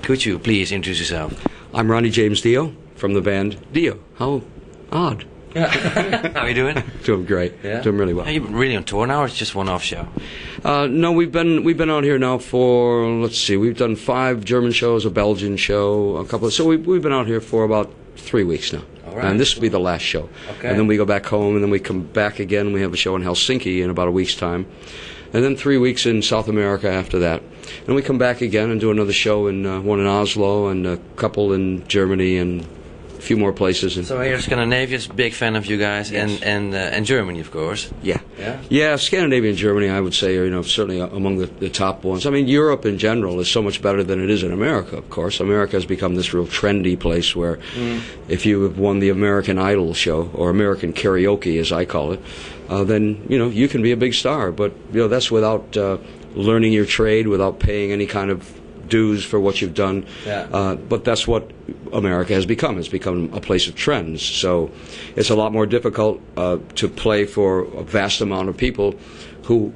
Could you please introduce yourself? I'm Ronnie James Dio from the band Dio. How odd. How are you doing? Doing great. Yeah? Doing really well. Are you really on tour now, or it's just one-off show? No, we've been out here now for, let's see, we've done 5 German shows, a Belgian show, a couple of, so we've been out here for about 3 weeks now. All right. And this will be the last show. Okay. And then we go back home, and then we come back again. We have a show in Helsinki in about a week's time. And then 3 weeks in South America after that. And we come back again and do another show in one in Oslo and a couple in Germany and a few more places. So here Scandinavia's big fan of you guys, Yes. and Germany, of course. Yeah. Yeah? Yeah, Scandinavia and Germany, I would say, are certainly among the top ones. I mean, Europe in general is so much better than it is in America, of course. America has become this real trendy place where if you have won the American Idol show, or American Karaoke, as I call it, then, you can be a big star. But, that's without learning your trade, without paying any kind of dues for what you've done. Yeah. But that's what America has become. It's become a place of trends. So it's a lot more difficult to play for a vast amount of people who,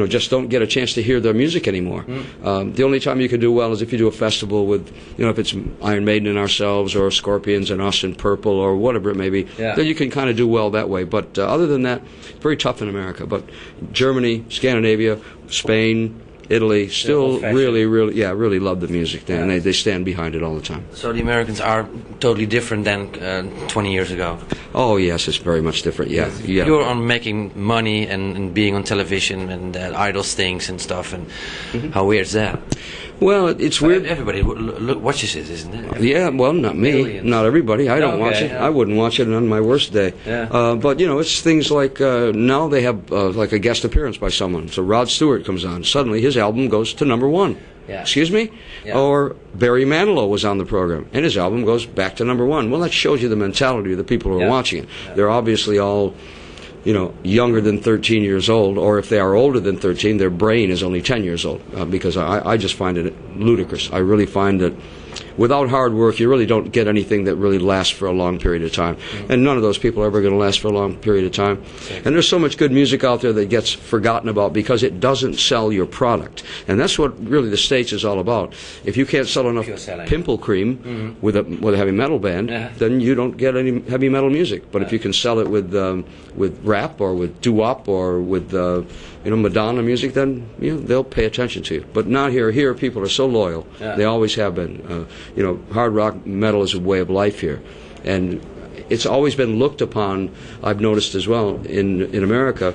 just don't get a chance to hear their music anymore. The only time you can do well is if you do a festival with, if it's Iron Maiden and ourselves, or Scorpions and us and Purple, or whatever it may be, then you can kind of do well that way. But other than that, it's very tough in America. But Germany, Scandinavia, Spain, Italy still really love the music, and they stand behind it all the time. So the Americans are totally different than 20 years ago. Oh yes, it's very much different. Yeah. You're on making money and being on television and idol stings and stuff, and how weird is that? Well, it's weird. Everybody watches it, isn't it? Yeah, well, not me, Millions. not everybody. I don't watch it. Yeah. I wouldn't watch it on my worst day. Yeah. But it's things like now they have like a guest appearance by someone. So Rod Stewart comes on. Suddenly his album goes to #1. Yeah. Excuse me? Yeah. Or Barry Manilow was on the program, and his album goes back to #1. Well, that shows you the mentality of the people who are watching it. Yeah. They're obviously all, younger than 13 years old, or if they are older than 13, their brain is only 10 years old, because I just find it ludicrous. I really find that without hard work, you really don't get anything that really lasts for a long period of time. And none of those people are ever going to last for a long period of time. And there's so much good music out there that gets forgotten about because it doesn't sell your product. And that's what really the States is all about. If you can't sell enough pimple cream with a heavy metal band, then you don't get any heavy metal music. But if you can sell it with rap or with doo-wop or with Madonna music, then they'll pay attention to you. But not here. Here, people are so loyal. They always have been. Hard rock metal is a way of life here, and it's always been looked upon. I've noticed as well in America.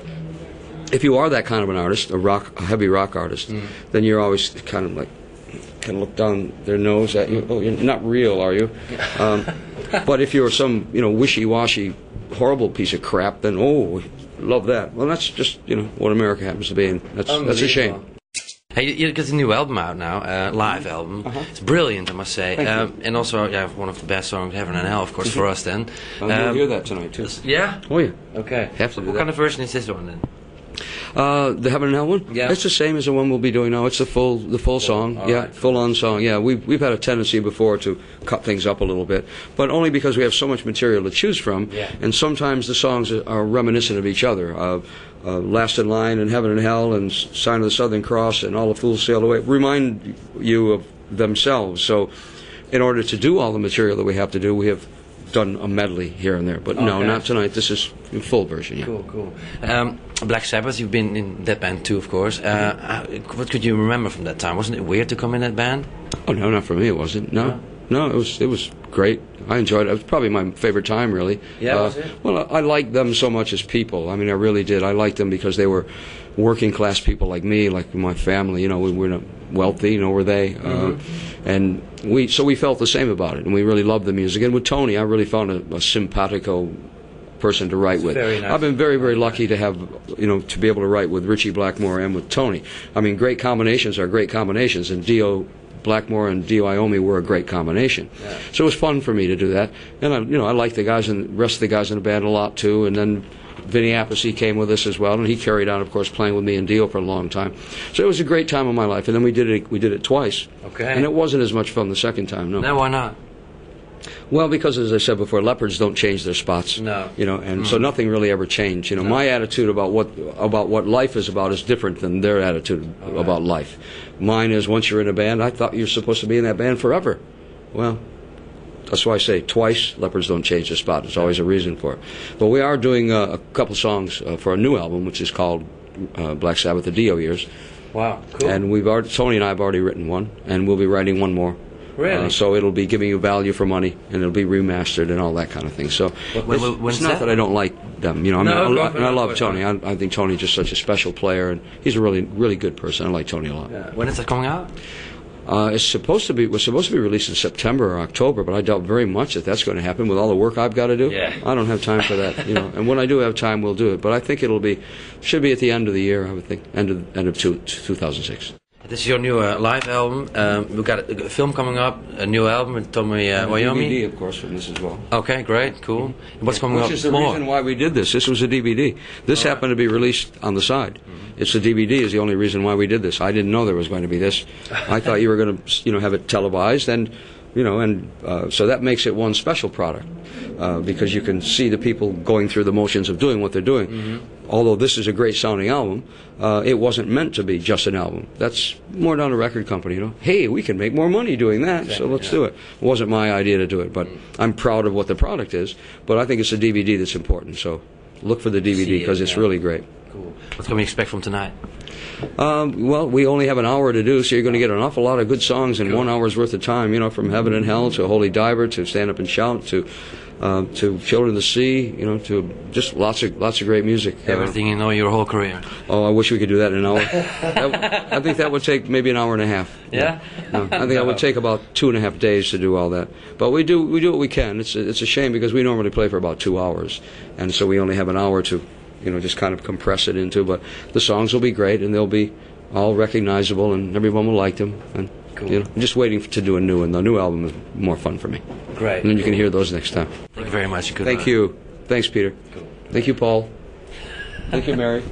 If you are that kind of an artist, a heavy rock artist, then you're always kind of look down their nose at you. Oh, you're not real, are you? But if you're some wishy-washy, horrible piece of crap, then love that. Well, that's just what America happens to be, and that's a shame. Hey, you got a new album out now, live album. It's brilliant, I must say. And also, one of the best songs, Heaven and Hell, of course, for us then. You'll hear that tonight, too. Yeah? Oh, yeah. Okay. Have to do What that. kind of version is this one then? The Heaven and Hell one? Yeah. It's the same as the one we'll be doing now. It's the full song. Right. Full-on song. Yeah, we've had a tendency before to cut things up a little bit, but only because we have so much material to choose from, and sometimes the songs are reminiscent of each other. Last in Line and Heaven and Hell and Sign of the Southern Cross and All the Fools Sail Away remind you of themselves. So in order to do all the material that we have to do, we have done a medley here and there. But no, not tonight. This is in full version, yeah. Cool. Black Sabbath, you've been in that band too, of course. What could you remember from that time? Wasn't it weird to come in that band? Oh, no, not for me, it wasn't. No, it was great. I enjoyed it. It was probably my favorite time, really. Yeah, was it? Well, I liked them so much as people. I mean, I really did. I liked them because they were working class people like me, like my family. We were not wealthy, were they? And we felt the same about it, and we really loved the music. And with Tony, I really found a simpatico person to write with. Very nice. I've been very, very lucky to have, to be able to write with Richie Blackmore and with Tony. I mean, great combinations are great combinations, and Dio Blackmore and Dio Iommi were a great combination. Yeah. So it was fun for me to do that. And I liked the guys and the rest of the guys in the band a lot too. And then Vinny Appice came with us as well, and he carried on, of course, playing with me and Dio for a long time. So it was a great time of my life. And then we did it twice. Okay. And it wasn't as much fun the second time, no. No, why not? Well, because as I said before, leopards don't change their spots. No. You know, and so nothing really ever changed. You know, my attitude about what life is about is different than their attitude about life. Mine is, once you're in a band, I thought you're supposed to be in that band forever. Well, that's why I say twice, leopards don't change their spot. There's always a reason for it. But we are doing a couple songs for a new album, which is called Black Sabbath: The Dio Years. Wow, cool. And Tony and I have already written one, and we'll be writing one more. Really? So it'll be giving you value for money, and it'll be remastered and all that kind of thing. So it's not that I don't like them. You know, I love Tony. I think Tony's just such a special player, and he's a really, really good person. I like Tony a lot. Yeah. When is that coming out? Was supposed to be released in September or October, but I doubt very much that that's going to happen with all the work I've got to do. Yeah. I don't have time for that, you know. And when I do have time, we'll do it. But I think should be at the end of the year. I would think end of 2006. This is your new live album. We've got a film coming up, a new album with Tommy Wyoming. DVD, of course, from this as well. Okay, great, cool. What's coming up? Which is the reason why we did this. This was a DVD. This happened to be released on the side. It's the DVD is the only reason why we did this. I didn't know there was going to be this. I thought you were going to, you know, have it televised, and you know, so that makes it one special product because you can see the people going through the motions of doing what they're doing. Although this is a great sounding album, it wasn't meant to be just an album. That's more down to record company, you know. Hey, we can make more money doing that, so let's do it. It wasn't my idea to do it, but I'm proud of what the product is. But I think it's the DVD that's important. So look for the DVD because it's really great. Cool. What can we expect from tonight? Well, we only have an hour to do, so you're going to get an awful lot of good songs in 1 hour's worth of time. You know, from Heaven and Hell to Holy Diver to Stand Up and Shout to Children of the Sea. You know, to just lots of great music. Everything you know your whole career. Oh, I wish we could do that in an hour. I think that would take maybe an hour and a half. Yeah. No, I think that would take about 2.5 days to do all that. But we do what we can. It's a shame because we normally play for about 2 hours, and so we only have an hour to, you know, just kind of compress it into. But the songs will be great, and they'll be all recognizable, and everyone will like them. And cool. You know, I'm just waiting to do a new one. The new album is more fun for me. Great. And then you can hear those next time. Thank you very much. Good Thank night. you. Thanks, Peter. Cool. Thank you, Paul. Thank you, Mary.